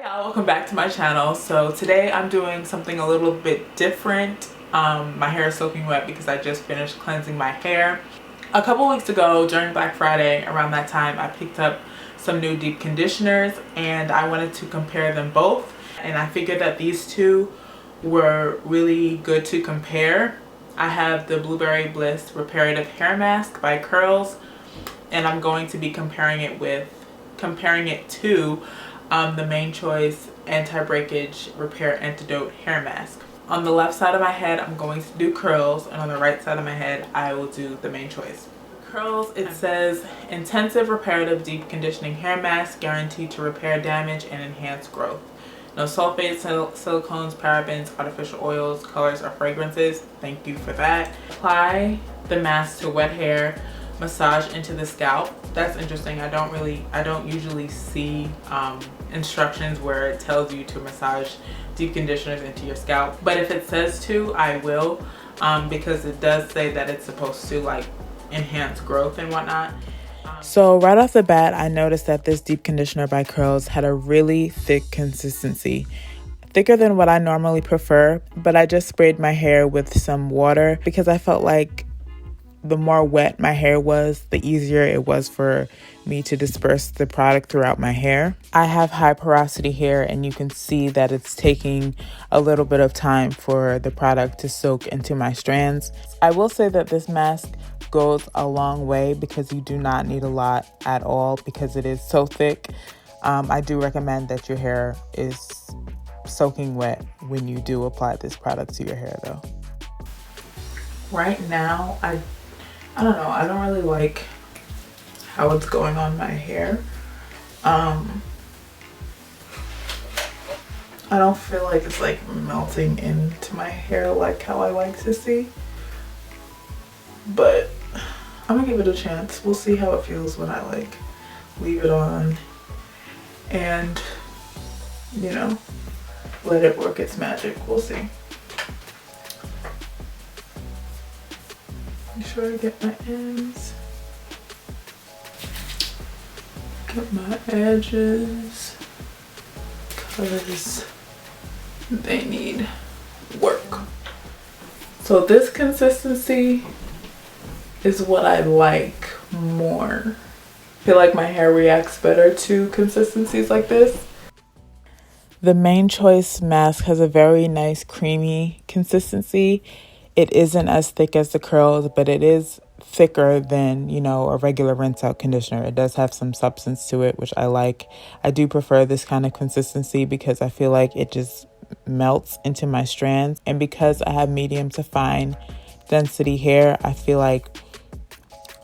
y'all, welcome back to my channel. So today I'm doing something a little bit different. My hair is soaking wet because I just finished cleansing my hair. A couple weeks ago during Black Friday, around that time, I picked up some new deep conditioners and I wanted to compare them both. And I figured that these two were really good to compare. I have the Blueberry Bliss Reparative Hair Mask by Curls, and I'm going to be comparing it to the Main Choice Anti-Breakage Repair Antidote Hair Mask. On the left side of my head, I'm going to do Curls, and on the right side of my head, I will do the Main Choice. Curls, it says, Intensive Reparative Deep Conditioning Hair Mask guaranteed to repair damage and enhance growth. No sulfates, silicones, parabens, artificial oils, colors, or fragrances. Thank you for that. Apply the mask to wet hair. Massage into the scalp. That's interesting. I don't usually see instructions where it tells you to massage deep conditioners into your scalp, but if it says to, I will, because it does say that it's supposed to like enhance growth and whatnot. So right off the bat, I noticed that this deep conditioner by Curls had a really thick consistency. Thicker than what I normally prefer, but I just sprayed my hair with some water because I felt like the more wet my hair was, the easier it was for me to disperse the product throughout my hair. I have high porosity hair, and you can see that it's taking a little bit of time for the product to soak into my strands. I will say that this mask goes a long way because you do not need a lot at all because it is so thick. I do recommend that your hair is soaking wet when you do apply this product to your hair though. Right now, I don't know, I don't really like how it's going on my hair. I don't feel like it's like melting into my hair like how I like to see. But I'm gonna give it a chance. We'll see how it feels when I like leave it on and, you know, let it work its magic. We'll see. Make sure I get my ends, get my edges, because they need work. So this consistency is what I like more. I feel like my hair reacts better to consistencies like this. The Main Choice mask has a very nice creamy consistency. It isn't as thick as the Curls, but it is thicker than, you know, a regular rinse out conditioner. It does have some substance to it, which I like. I do prefer this kind of consistency because I feel like it just melts into my strands. And because I have medium to fine density hair, I feel like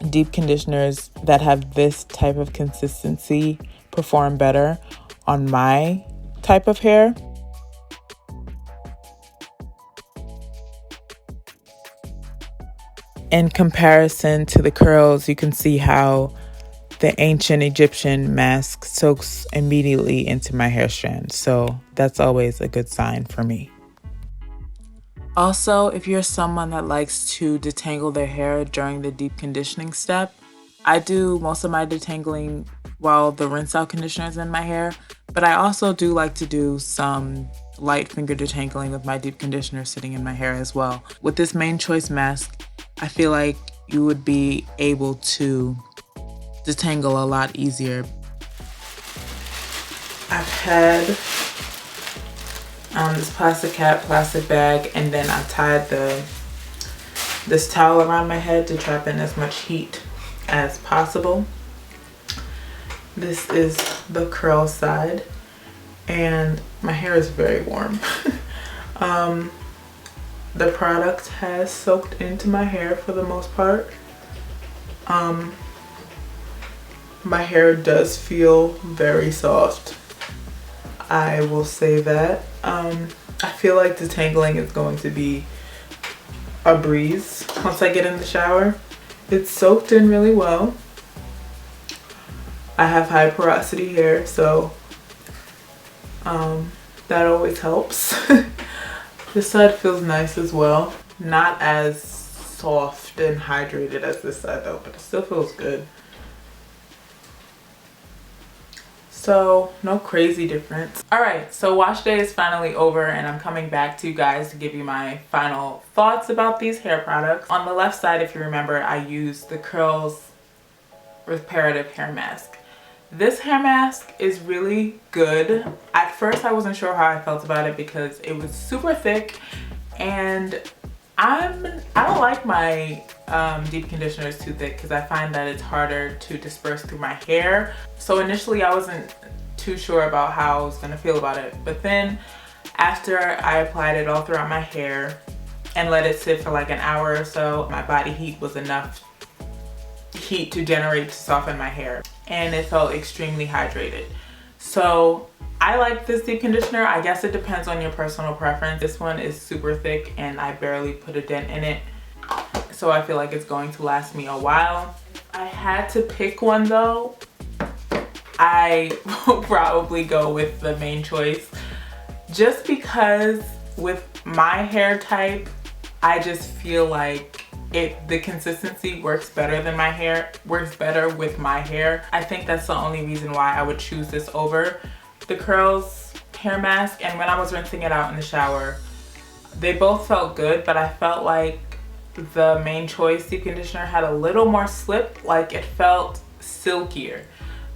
deep conditioners that have this type of consistency perform better on my type of hair. In comparison to the Curls, you can see how the ancient Egyptian mask soaks immediately into my hair strand. So that's always a good sign for me. Also, if you're someone that likes to detangle their hair during the deep conditioning step, I do most of my detangling while the rinse out conditioner is in my hair, but I also do like to do some light finger detangling with my deep conditioner sitting in my hair as well. With this Main Choice mask, I feel like you would be able to detangle a lot easier. I've had this plastic cap, plastic bag, and then I tied this towel around my head to trap in as much heat as possible. This is the Curl side, and my hair is very warm. The product has soaked into my hair for the most part. My hair does feel very soft. I will say that. I feel like detangling is going to be a breeze once I get in the shower. It's soaked in really well. I have high porosity hair, so that always helps. This side feels nice as well. Not as soft and hydrated as this side though, but it still feels good. So no crazy difference. All right, so wash day is finally over and I'm coming back to you guys to give you my final thoughts about these hair products. On the left side, if you remember, I used the Curls Reparative hair mask. This hair mask is really good. At first I wasn't sure how I felt about it because it was super thick, and I don't like my deep conditioners too thick because I find that it's harder to disperse through my hair. So initially I wasn't too sure about how I was gonna feel about it, but then after I applied it all throughout my hair and let it sit for like an hour or so, my body heat was enough heat to generate to soften my hair, and it felt extremely hydrated. So I like this deep conditioner. I guess it depends on your personal preference. This one is super thick and I barely put a dent in it, so I feel like it's going to last me a while. I had to pick one though. I will probably go with the Main Choice, just because with my hair type, I just feel like the consistency works better than my hair, works better with my hair. I think that's the only reason why I would choose this over the Curls hair mask. And when I was rinsing it out in the shower, they both felt good, but I felt like the Main Choice deep conditioner had a little more slip, like it felt silkier.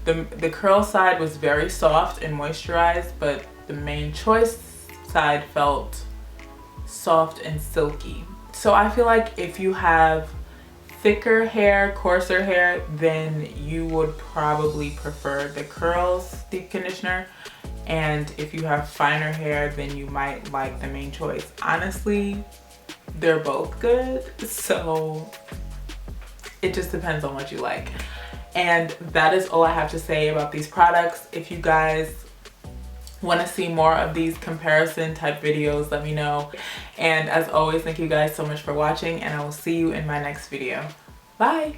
The Curl side was very soft and moisturized, but the Main Choice side felt soft and silky. So I feel like if you have thicker hair, coarser hair, then you would probably prefer the Curls deep conditioner. And if you have finer hair, then you might like the Main Choice. Honestly, they're both good, so it just depends on what you like. And that is all I have to say about these products. If you guys want to see more of these comparison type videos, let me know. And as always, thank you guys so much for watching, and I will see you in my next video. Bye.